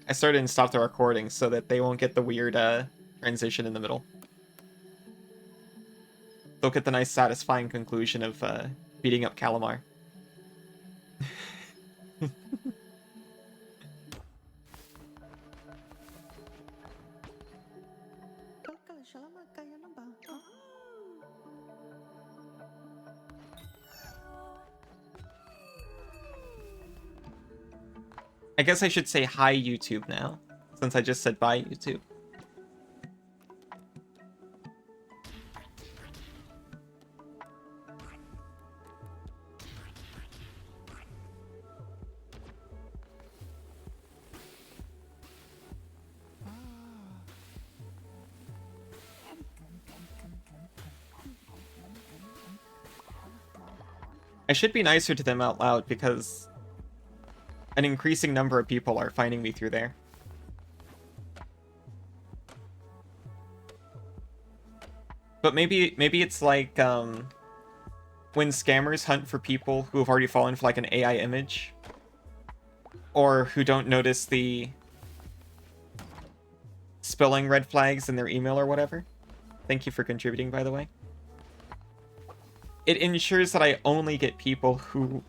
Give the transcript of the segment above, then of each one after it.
I started and stopped the recording so that they won't get the weird transition in the middle. They'll get the nice satisfying conclusion of beating up Calamar. I guess I should say hi YouTube now, since I just said bye YouTube. I should be nicer to them out loud because an increasing number of people are finding me through there. But maybe it's like when scammers hunt for people who have already fallen for like an AI image, or who don't notice the spelling red flags in their email or whatever. Thank you for contributing, by the way. It ensures that I only get people who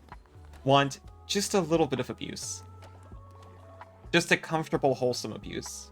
want just a little bit of abuse. Just a comfortable, wholesome abuse.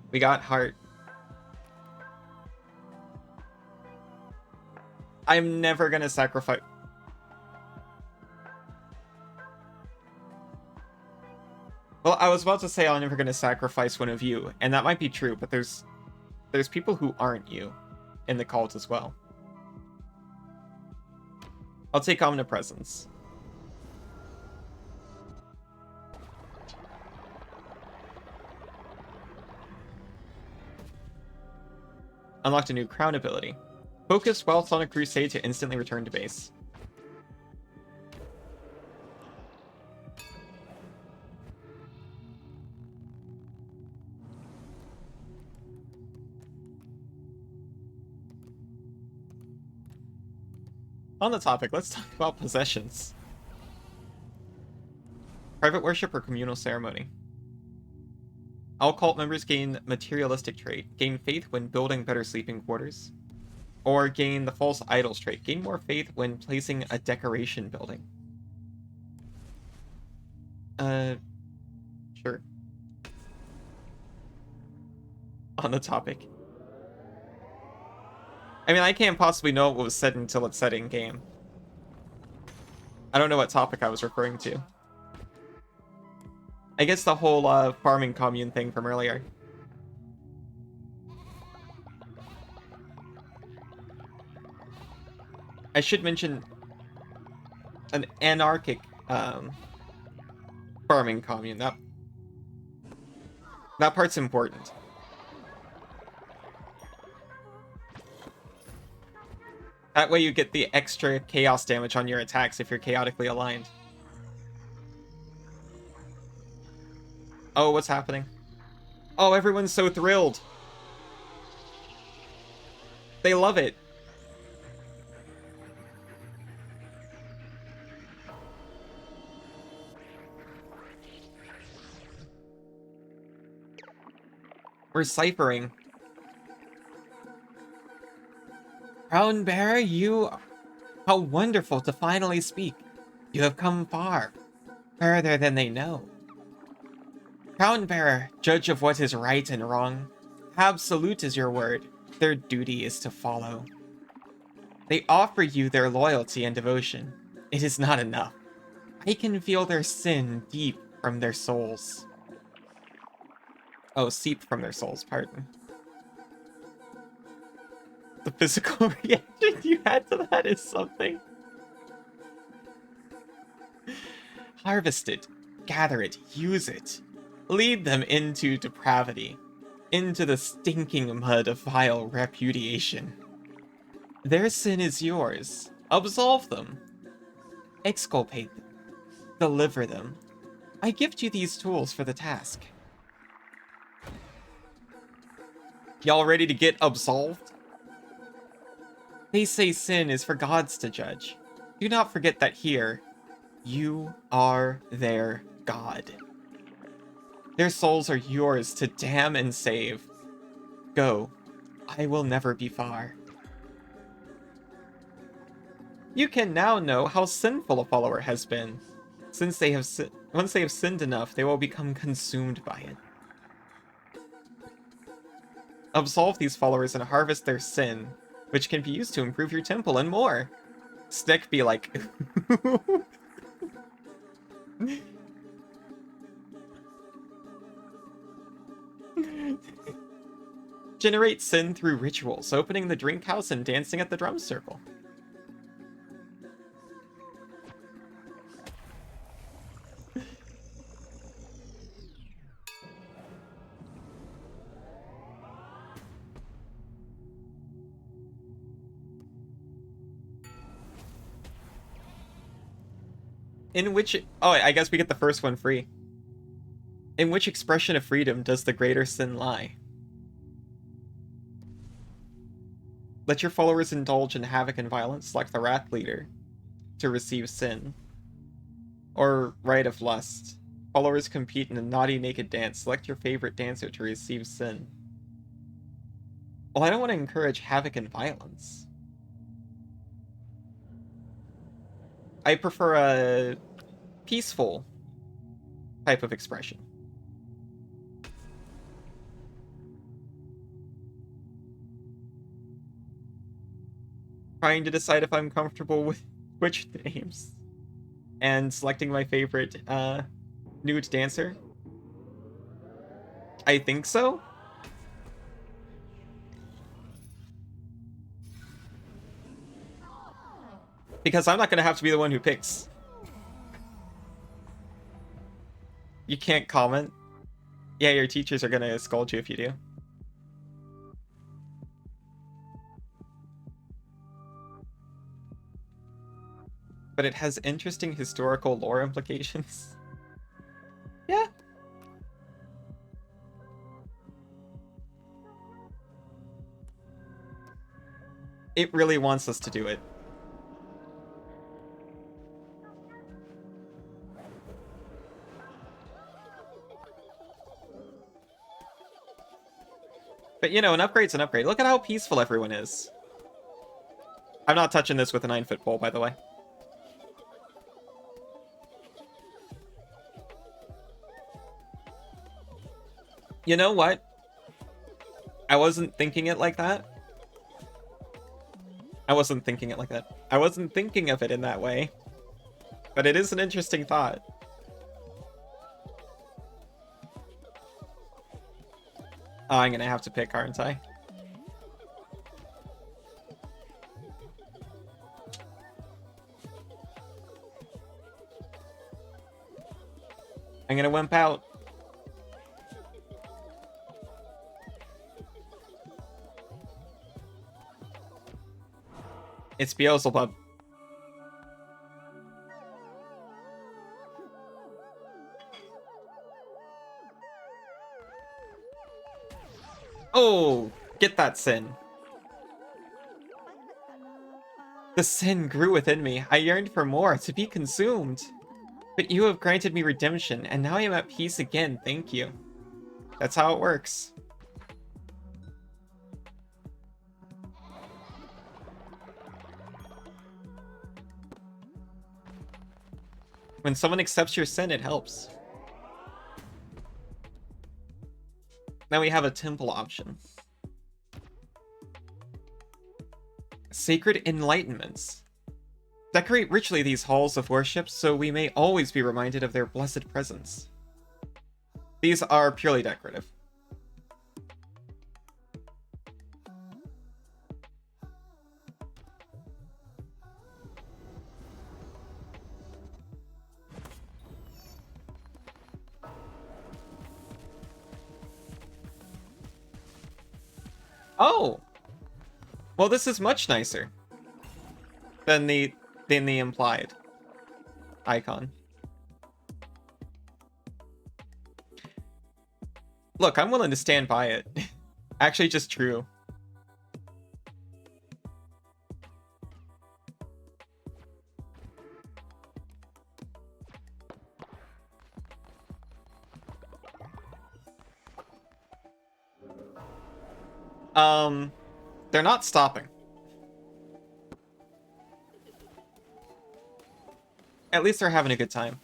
We got heart. I'm never gonna sacrifice. Well, I was about to say I'm never gonna sacrifice one of you, and that might be true, but there's people who aren't you in the cult as well. I'll take omnipresence. Unlocked a new crown ability. Focus whilst on a crusade to instantly return to base. On the topic, let's talk about possessions. Private worship or communal ceremony. All cult members gain materialistic trait. Gain faith when building better sleeping quarters. Or gain the false idols trait. Gain more faith when placing a decoration building. Sure. On the topic. I mean, I can't possibly know what was said until it's said in game. I don't know what topic I was referring to. I guess the whole farming commune thing from earlier. I should mention an anarchic farming commune. That part's important. That way you get the extra chaos damage on your attacks if you're chaotically aligned. Oh, what's happening? Oh, everyone's so thrilled. They love it. We're ciphering. Crown Bearer, how wonderful to finally speak. You have come far, further than they know. Crown Bearer, judge of what is right and wrong. Absolute is your word. Their duty is to follow. They offer you their loyalty and devotion. It is not enough. I can feel their sin deep from their souls. Oh, seep from their souls, pardon. The physical reaction you had to that is something. Harvest it, gather it, use it. Lead them into depravity, into the stinking mud of vile repudiation. Their sin is yours. Absolve them. Exculpate them. Deliver them. I gift you these tools for the task. Y'all ready to get absolved? They say sin is for gods to judge. Do not forget that here, you are their god. Their souls are yours to damn and save. Go. I will never be far. You can now know how sinful a follower has been. Once they have sinned enough, they will become consumed by it. Absolve these followers and harvest their sin, which can be used to improve your temple and more. Snick be like... Generate sin through rituals, opening the drink house and dancing at the drum circle. In which... Oh, I guess we get the first one free. In which expression of freedom does the greater sin lie? Let your followers indulge in havoc and violence, like the Wrath Leader, to receive sin. Or Rite of Lust. Followers compete in a naughty naked dance. Select your favorite dancer to receive sin. Well, I don't want to encourage havoc and violence. I prefer a peaceful type of expression. Trying to decide if I'm comfortable with Twitch names. And selecting my favorite nude dancer. I think so. Because I'm not going to have to be the one who picks. You can't comment. Yeah, your teachers are going to scold you if you do. But it has interesting historical lore implications. Yeah. It really wants us to do it. But, you know, an upgrade's an upgrade. Look at how peaceful everyone is. I'm not touching this with a 9-foot pole, by the way. You know what? I wasn't thinking it like that. I wasn't thinking it like that. I wasn't thinking of it in that way. But it is an interesting thought. Oh, I'm gonna have to pick, aren't I? I'm gonna wimp out. It's Beelzebub. Oh, get that sin. The sin grew within me. I yearned for more, to be consumed. But you have granted me redemption, and now I am at peace again. Thank you. That's how it works. When someone accepts your sin, it helps. Now we have a temple option. Sacred enlightenments. Decorate richly these halls of worship so we may always be reminded of their blessed presence. These are purely decorative. Oh! Well, this is much nicer than the implied icon. Look, I'm willing to stand by it. Actually, just true. They're not stopping. At least they're having a good time.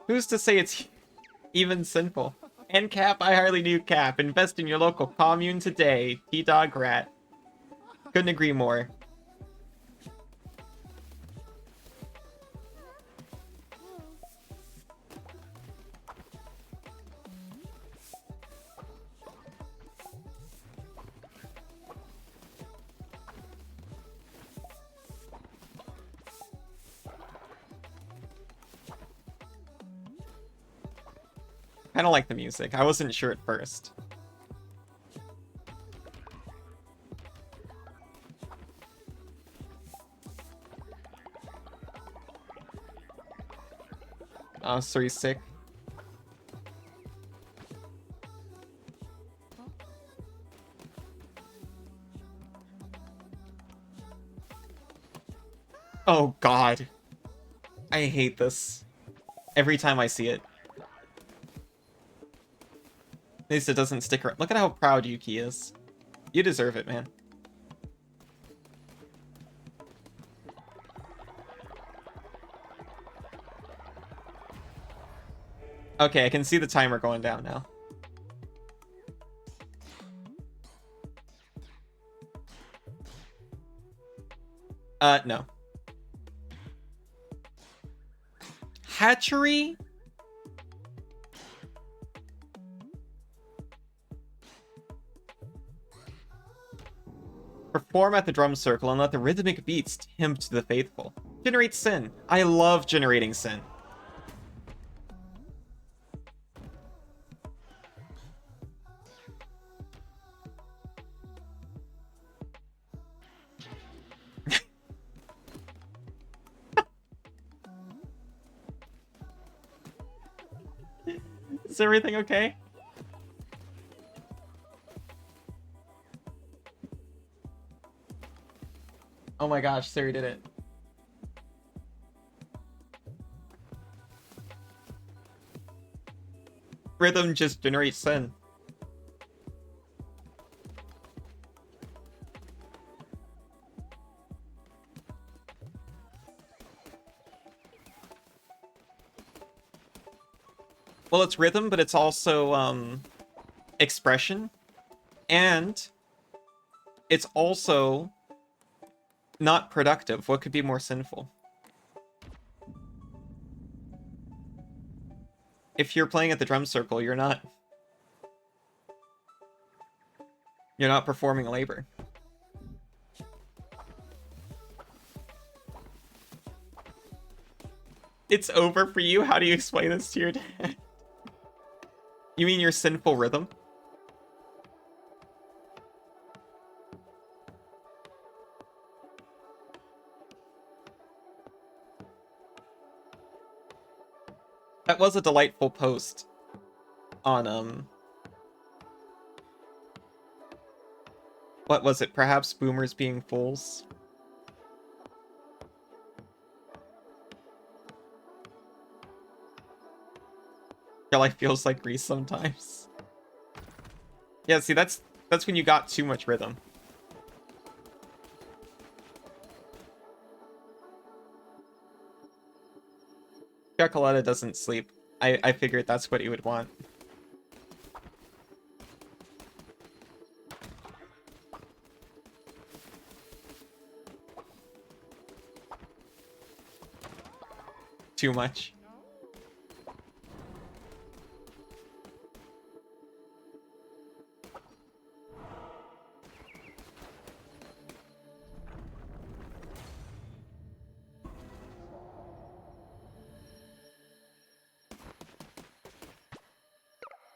Who's to say it's even sinful? And Cap, I hardly knew Cap. Invest in your local commune today. T-Dog Rat. Couldn't agree more. I don't like the music. I wasn't sure at first. Oh, so he's sick. Oh god. I hate this. Every time I see it. At least it doesn't stick around. Look at how proud Yuki is. You deserve it, man. Okay, I can see the timer going down now. No. Hatchery? Perform at the drum circle and let the rhythmic beats tempt the faithful. Generate sin. I love generating sin. Is everything okay? Oh my gosh, Siri did it. Rhythm just generates sin. Well, it's rhythm, but it's also expression, and it's also not productive. What could be more sinful? If you're playing at the drum circle, you're not performing labor. It's over for you? How do you explain this to your dad? You mean your sinful rhythm? That was a delightful post on, what was it? Perhaps boomers being fools? Your life feels like Grease sometimes. Yeah, see, that's when you got too much rhythm. Chocolata doesn't sleep. I figured that's what you would want. Too much.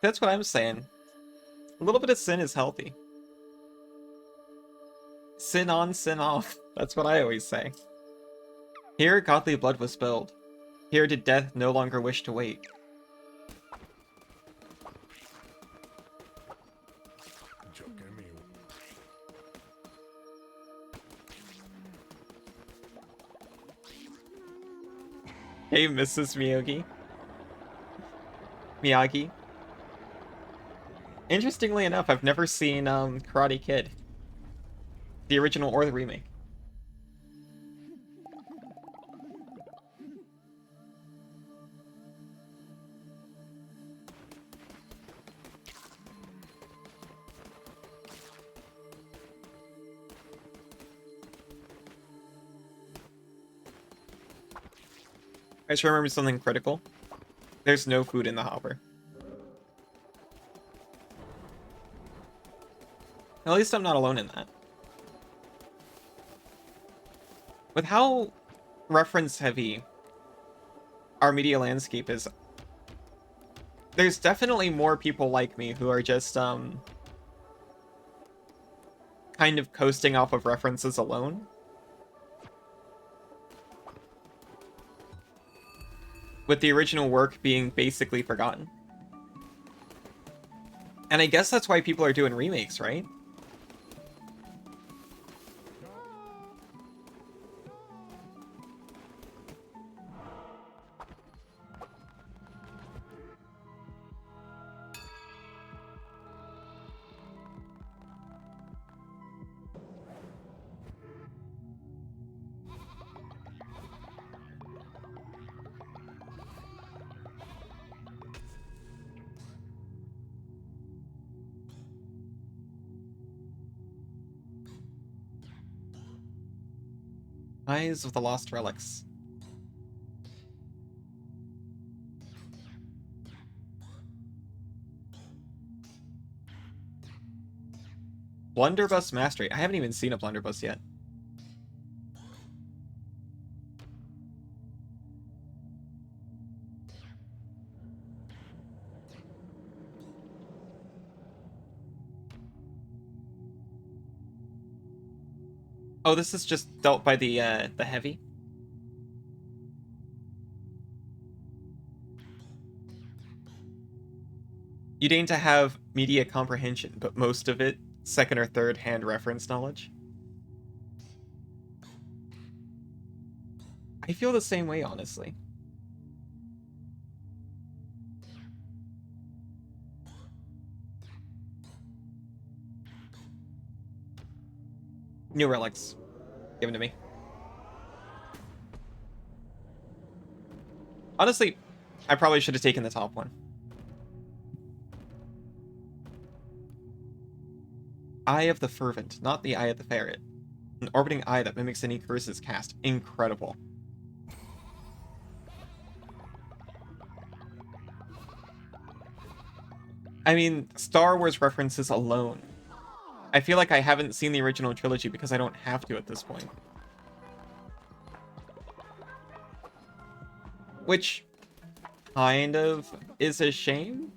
That's what I'm saying. A little bit of sin is healthy. Sin on, sin off. That's what I always say. Here, godly blood was spilled. Here did death no longer wish to wait. Hey, Mrs. Miyagi. Interestingly enough, I've never seen Karate Kid. The original or the remake. I just remember something critical. There's no food in the hopper. At least I'm not alone in that. With how reference heavy our media landscape is, there's definitely more people like me who are just kind of coasting off of references alone. With the original work being basically forgotten. And I guess that's why people are doing remakes, right? Eyes of the Lost Relics. Blunderbuss Mastery. I haven't even seen a blunderbuss yet. Oh, this is just dealt by the heavy. You deign to have media comprehension, but most of it second or third hand reference knowledge. I feel the same way, honestly. New relics. Given to me. Honestly, I probably should have taken the top one. Eye of the Fervent, not the Eye of the Ferret. An orbiting eye that mimics any curses cast. Incredible. I mean, Star Wars references alone. I feel like I haven't seen the original trilogy because I don't have to at this point. Which kind of is a shame.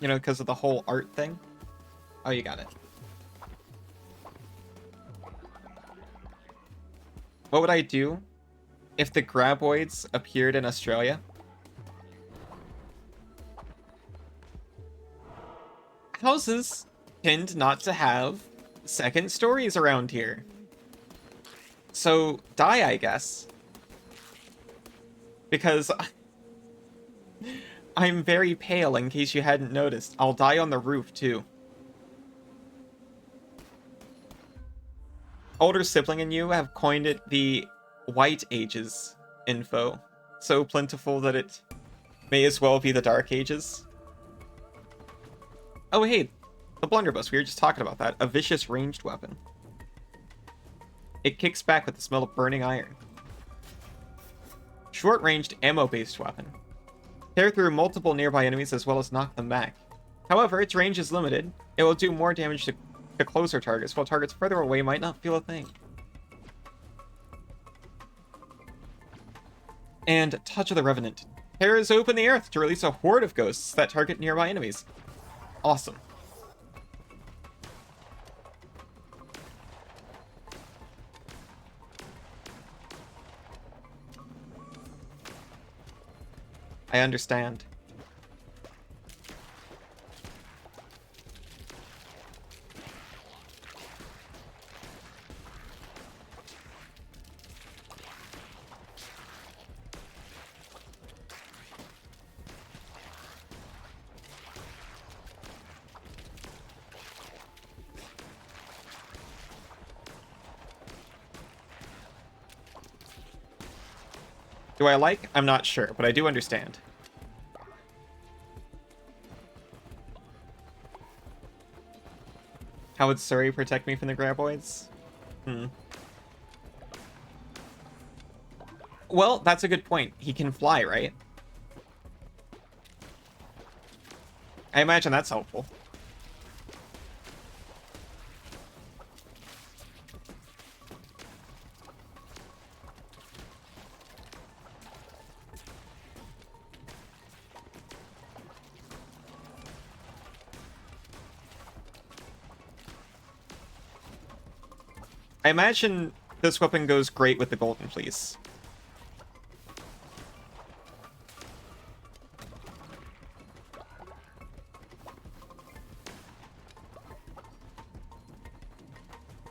You know, because of the whole art thing. Oh, you got it. What would I do if the graboids appeared in Australia? Houses tend not to have second stories around here. So, die, I guess. Because I'm very pale, in case you hadn't noticed. I'll die on the roof, too. Older sibling and you have coined it the White Ages info. So plentiful that it may as well be the Dark Ages. Oh, hey, the blunderbuss. We were just talking about that. A vicious ranged weapon. It kicks back with the smell of burning iron. Short-ranged ammo-based weapon. Tear through multiple nearby enemies as well as knock them back. However, its range is limited. It will do more damage to closer targets, while targets further away might not feel a thing. And Touch of the Revenant. Tears open the earth to release a horde of ghosts that target nearby enemies. Awesome. I understand. Do I like? I'm not sure, but I do understand. How would Surrey protect me from the graboids? Well, that's a good point. He can fly, right? I imagine that's helpful. I imagine this weapon goes great with the Golden Fleece.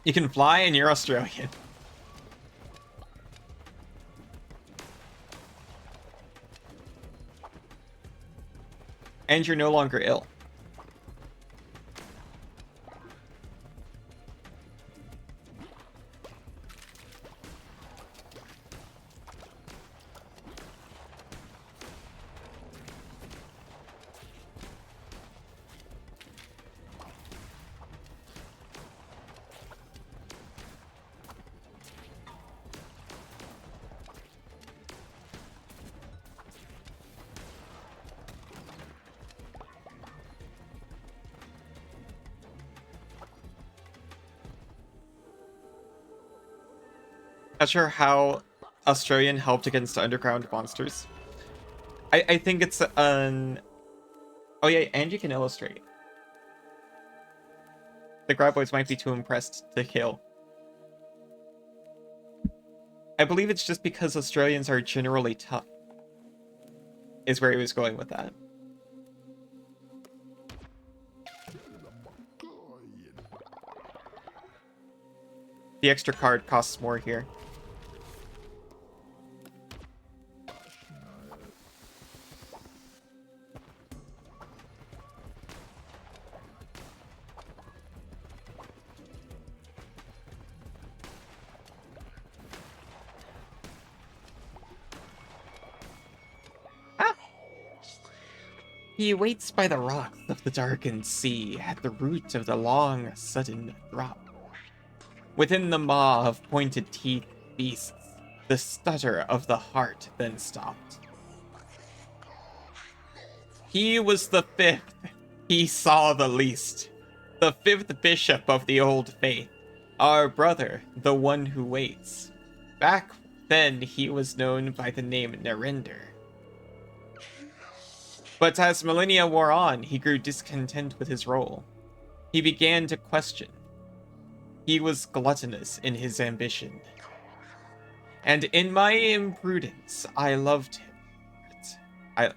You can fly and you're Australian. And you're no longer ill. Not sure how Australian helped against underground monsters. I think it's an... Oh yeah, and you can illustrate. The graboids might be too impressed to kill. I believe it's just because Australians are generally tough. Is where he was going with that. The extra card costs more here. He waits by the rocks of the darkened sea, at the root of the long, sudden drop. Within the maw of pointed teeth beasts, the stutter of the heart then stopped. He was the fifth, he saw the least, the fifth bishop of the old faith, our brother, the one who waits. Back then he was known by the name Narinder. But as millennia wore on, he grew discontent with his role. He began to question. He was gluttonous in his ambition. And in my imprudence, I loved him.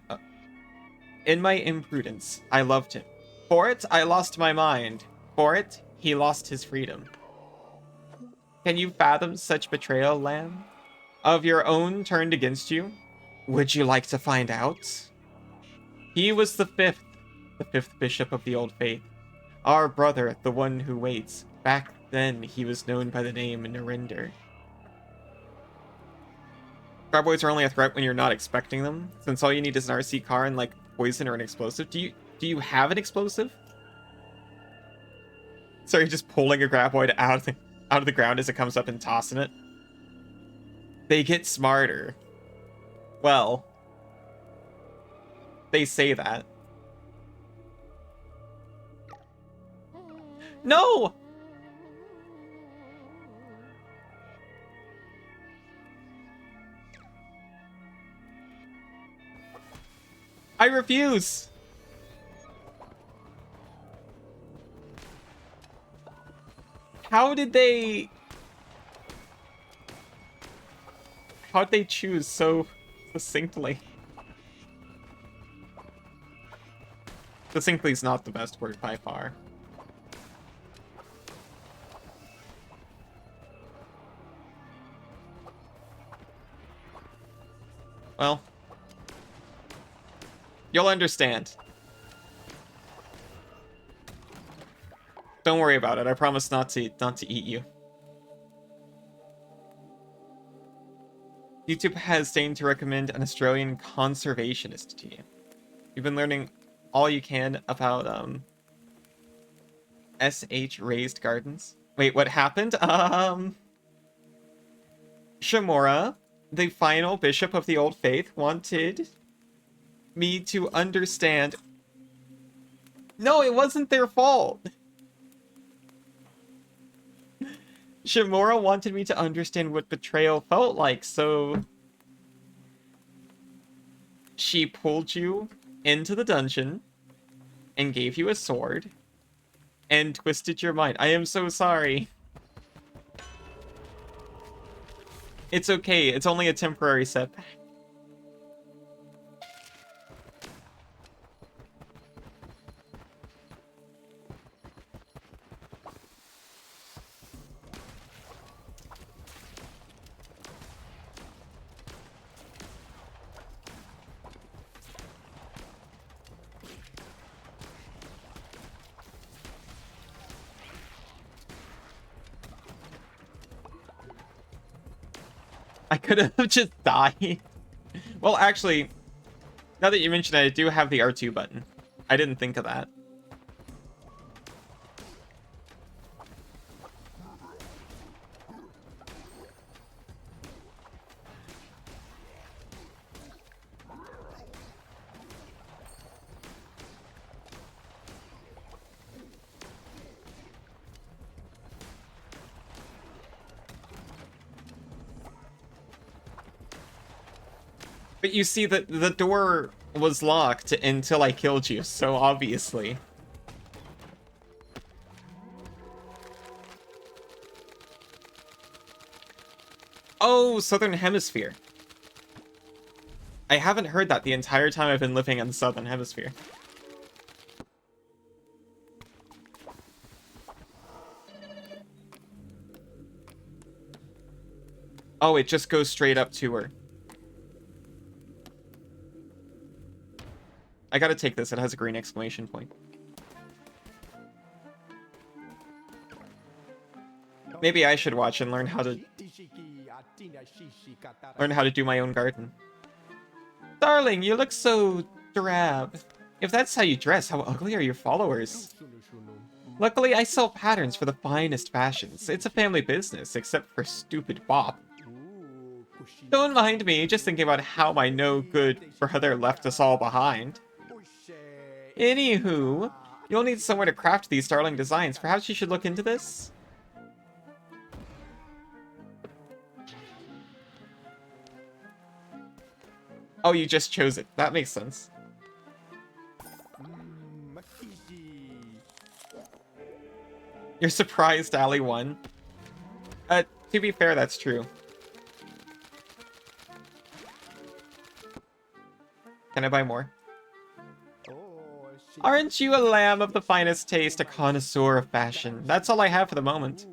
In my imprudence, I loved him. For it, I lost my mind. For it, he lost his freedom. Can you fathom such betrayal, lamb? Of your own turned against you? Would you like to find out? He was the fifth bishop of the old faith. Our brother, the one who waits. Back then, he was known by the name Narinder. Graboids are only a threat when you're not expecting them, since all you need is an RC car and, like, poison or an explosive. Do you have an explosive? So you're just pulling a graboid out of the ground as it comes up and tossing it? They get smarter. Well... They say that. No! I refuse! How'd they choose so succinctly? Succinctly is not the best word by far. Well, you'll understand. Don't worry about it. I promise not to eat you. YouTube has deigned to recommend an Australian conservationist to you. You've been learning all you can about SH raised gardens. Wait, what happened? Shamora, the final bishop of the Old Faith, wanted me to understand. No, it wasn't their fault. Shamora wanted me to understand what betrayal felt like, so she pulled you into the dungeon and gave you a sword and twisted your mind. I am so sorry. It's okay. It's only a temporary setback. I could have just died. Well, actually, now that you mention it, I do have the R2 button. I didn't think of that. But you see that the door was locked until I killed you, so obviously. Oh, Southern Hemisphere. I haven't heard that the entire time I've been living in the Southern Hemisphere. Oh, it just goes straight up to her. I gotta take this. It has a green exclamation point. Maybe I should watch and learn how to do my own garden. Darling, you look so drab. If that's how you dress, how ugly are your followers? Luckily, I sell patterns for the finest fashions. It's a family business, except for stupid Bob. Don't mind me, just thinking about how my no good brother left us all behind. Anywho, you'll need somewhere to craft these darling designs. Perhaps you should look into this? Oh, you just chose it. That makes sense. You're surprised Ali won. To be fair, that's true. Can I buy more? Aren't you a lamb of the finest taste, a connoisseur of fashion? That's all I have for the moment.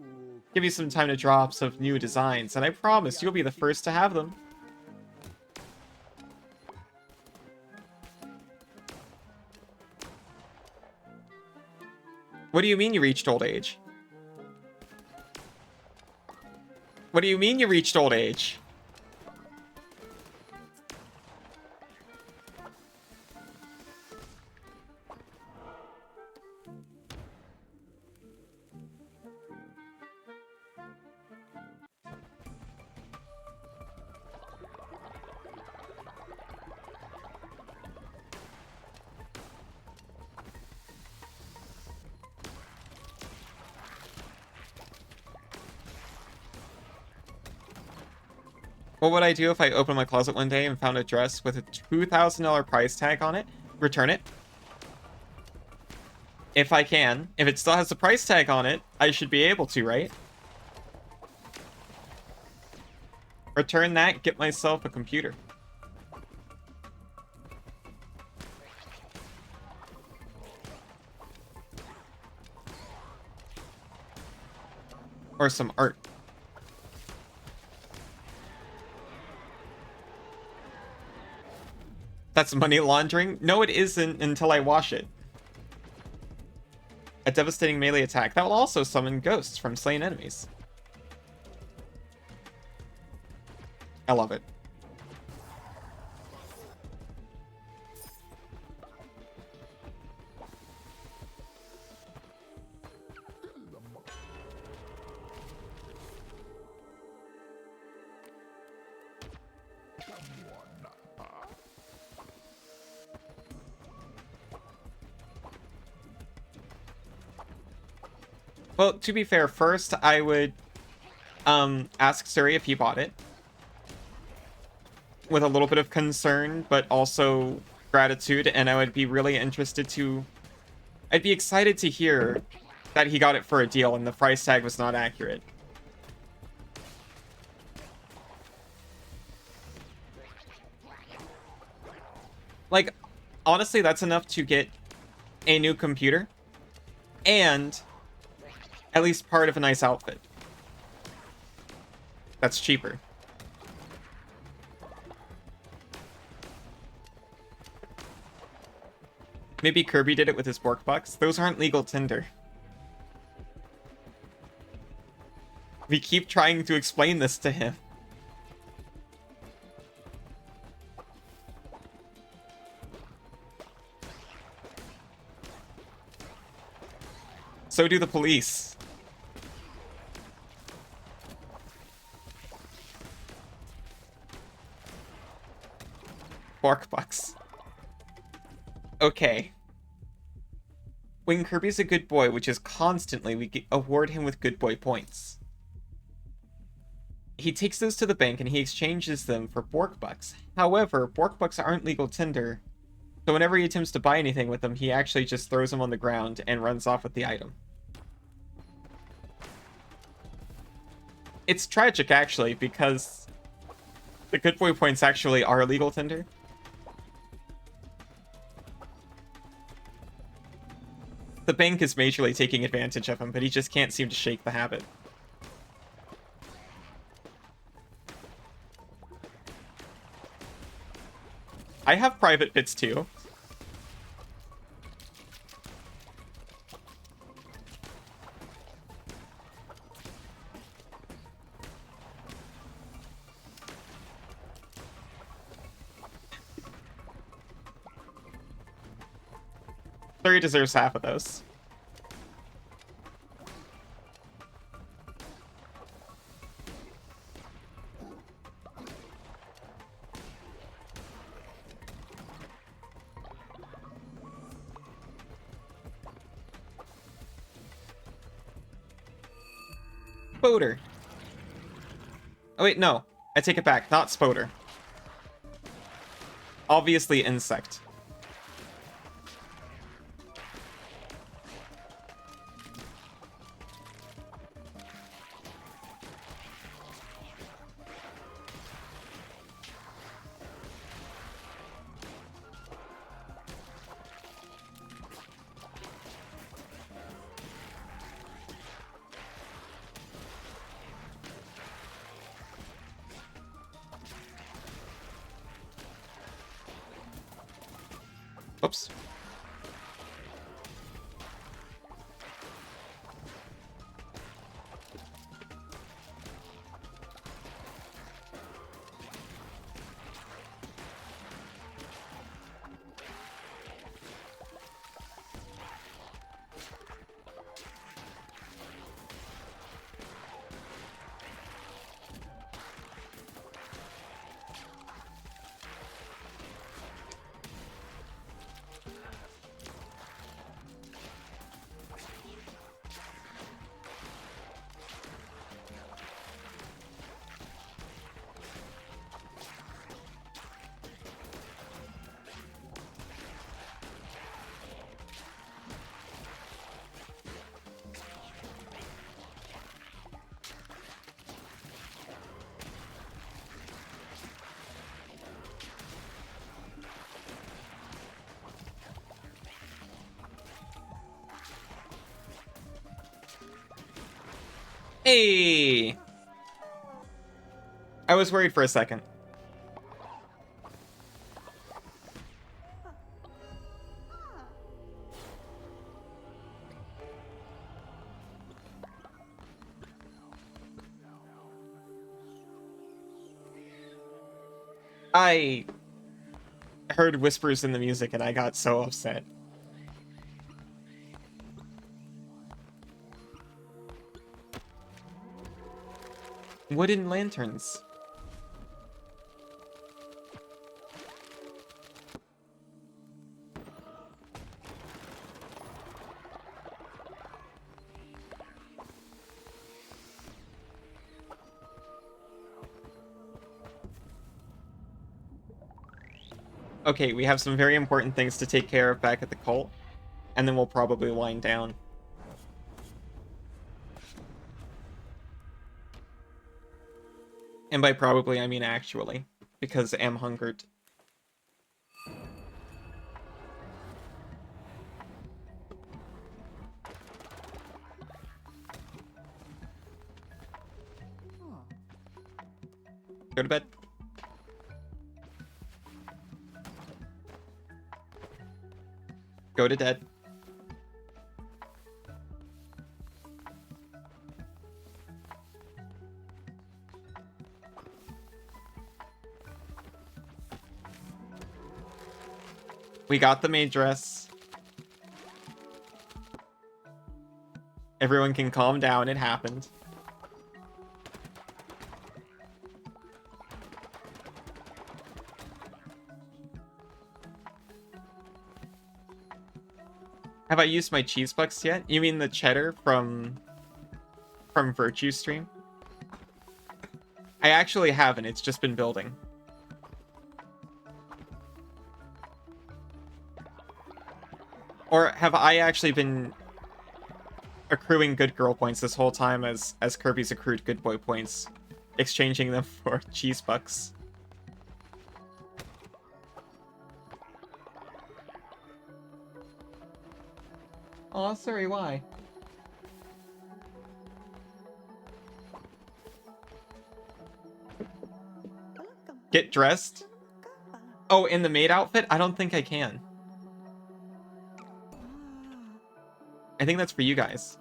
Give you some time to draw up some new designs, and I promise you'll be the first to have them. What do you mean you reached old age? What do you mean you reached old age? What would I do if I opened my closet one day and found a dress with a $2,000 price tag on it, return it. If I can. If it still has a price tag on it, I should be able to, right? Return that, get myself a computer. Or some art. That's money laundering? No, it isn't until I wash it. A devastating melee attack. That will also summon ghosts from slain enemies. I love it. Well, to be fair, first I would ask Suri if he bought it. With a little bit of concern, but also gratitude, and I would be really interested to... I'd be excited to hear that he got it for a deal and the price tag was not accurate. Like, honestly, that's enough to get a new computer and at least part of a nice outfit. That's cheaper. Maybe Kirby did it with his Bork bucks. Those aren't legal Tinder. We keep trying to explain this to him. So do the police. Bork bucks. Okay. When Kirby's a good boy, which is constantly, we award him with good boy points. He takes those to the bank and he exchanges them for Bork bucks. However, Bork bucks aren't legal Tinder, so whenever he attempts to buy anything with them, he actually just throws them on the ground and runs off with the item. It's tragic, actually, because the good boy points actually are legal Tinder. The bank is majorly taking advantage of him, but he just can't seem to shake the habit. I have private bits too. Furry deserves half of those. Spoder. Oh wait, no. I take it back. Not Spoder. Obviously insect. Oops. Hey! I was worried for a second. I heard whispers in the music and I got so upset. Wooden lanterns. Okay, we have some very important things to take care of back at the cult, and then we'll probably wind down. And by probably, I mean actually, because I'm hungered. Go to bed. Go to dead. We got the maid dress. Everyone can calm down, it happened. Have I used my cheese bucks yet? You mean the cheddar from Virtue stream? I actually haven't, it's just been building. Or have I actually been accruing good girl points this whole time as Kirby's accrued good boy points, exchanging them for cheese bucks? Aw, sorry, why? Get dressed? Oh, in the maid outfit? I don't think I can. I think that's for you guys.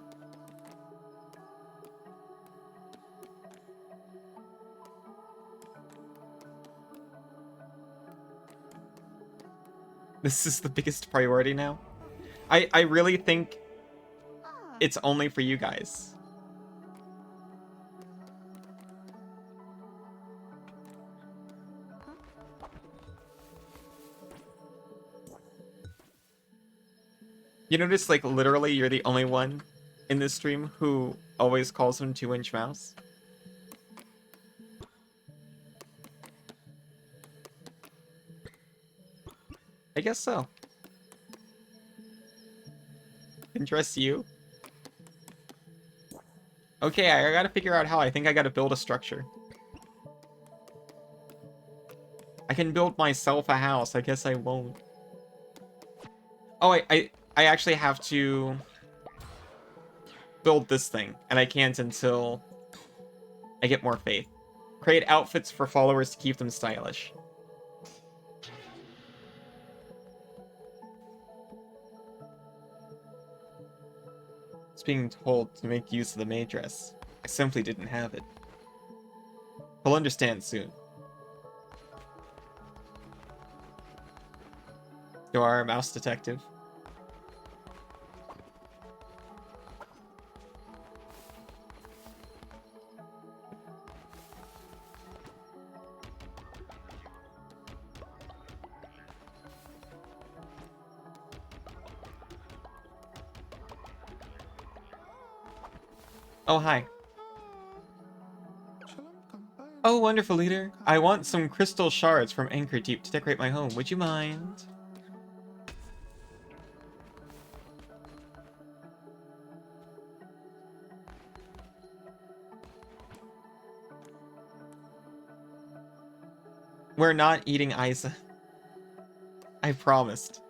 This is the biggest priority now. I really think it's only for you guys. You notice, like, literally you're the only one in this stream who always calls him 2-inch mouse? I guess so. Can dress you? Okay, I gotta figure out how. I think I gotta build a structure. I can build myself a house. I guess I won't. Oh, I actually have to build this thing, and I can't until I get more faith. Create outfits for followers to keep them stylish. It's being told to make use of the maid dress. I simply didn't have it. He'll understand soon. You are a mouse detective. Oh, hi. Oh, wonderful leader. I want some crystal shards from Anchor Deep to decorate my home. Would you mind? We're not eating Isa. I promised.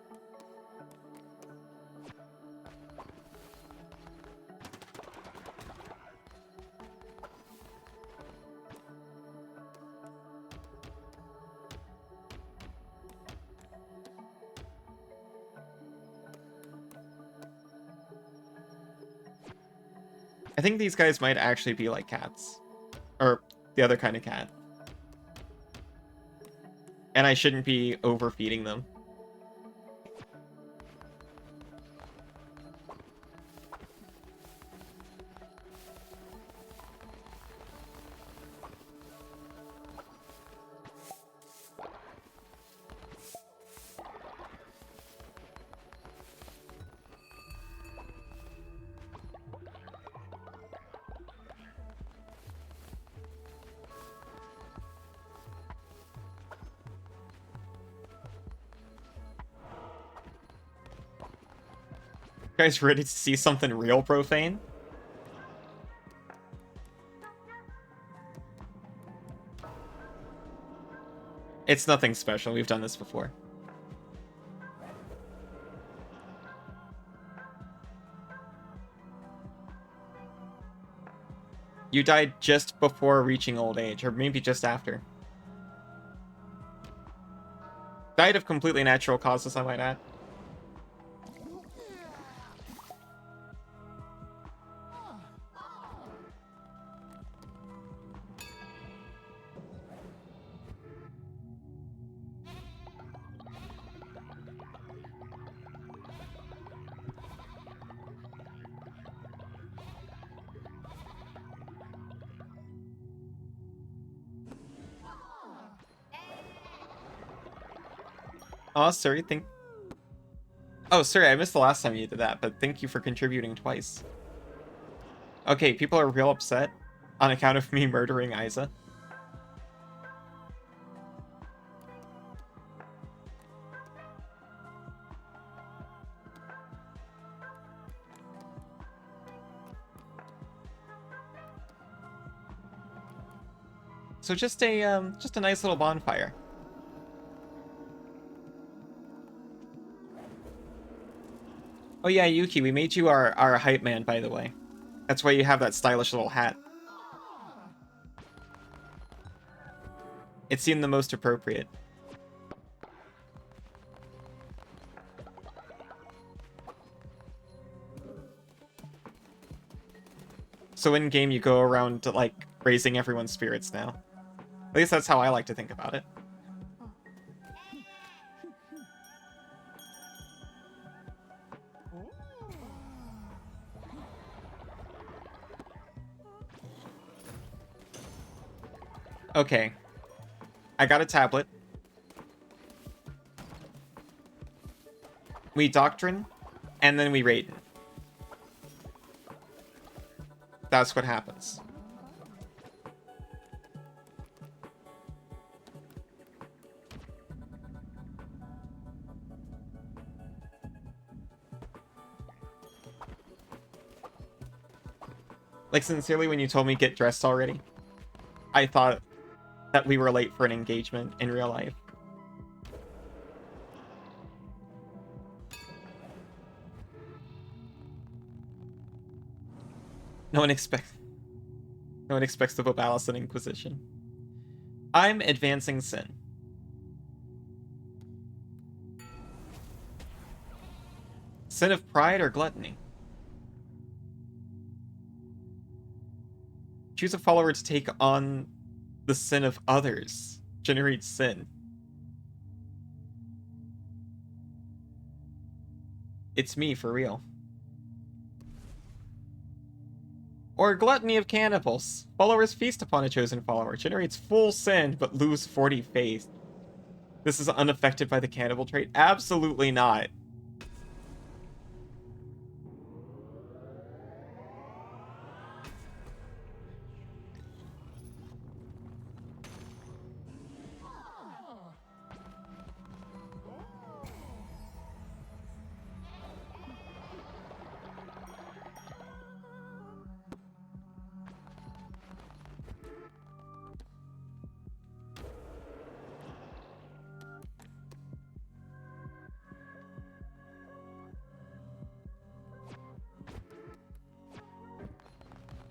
I think these guys might actually be like cats. Or the other kind of cat. And I shouldn't be overfeeding them. Guys ready to see something real profane? It's nothing special. We've done this before. You died just before reaching old age, or maybe just after. Died of completely natural causes, I might add. Oh, sorry, Oh, sorry, I missed the last time you did that, but thank you for contributing twice. Okay, people are real upset on account of me murdering Isa. So just a nice little bonfire. Oh yeah, Yuki, we made you our hype man, by the way. That's why you have that stylish little hat. It seemed the most appropriate. So in game you go around like raising everyone's spirits now. At least that's how I like to think about it. Okay. I got a tablet. We doctrine, and then we raid. That's what happens. Like, sincerely, when you told me get dressed already, I thought that we were late for an engagement in real life. No one expects the Bobalison Inquisition. I'm advancing sin. Sin of pride or gluttony? Choose a follower to take on the sin of others. Generate sin. It's me, for real. Or gluttony of cannibals. Followers feast upon a chosen follower. Generates full sin, but lose 40 faith. This is unaffected by the cannibal trait? Absolutely not.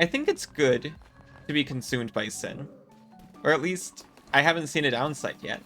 I think it's good to be consumed by sin. Or at least, I haven't seen a downside yet.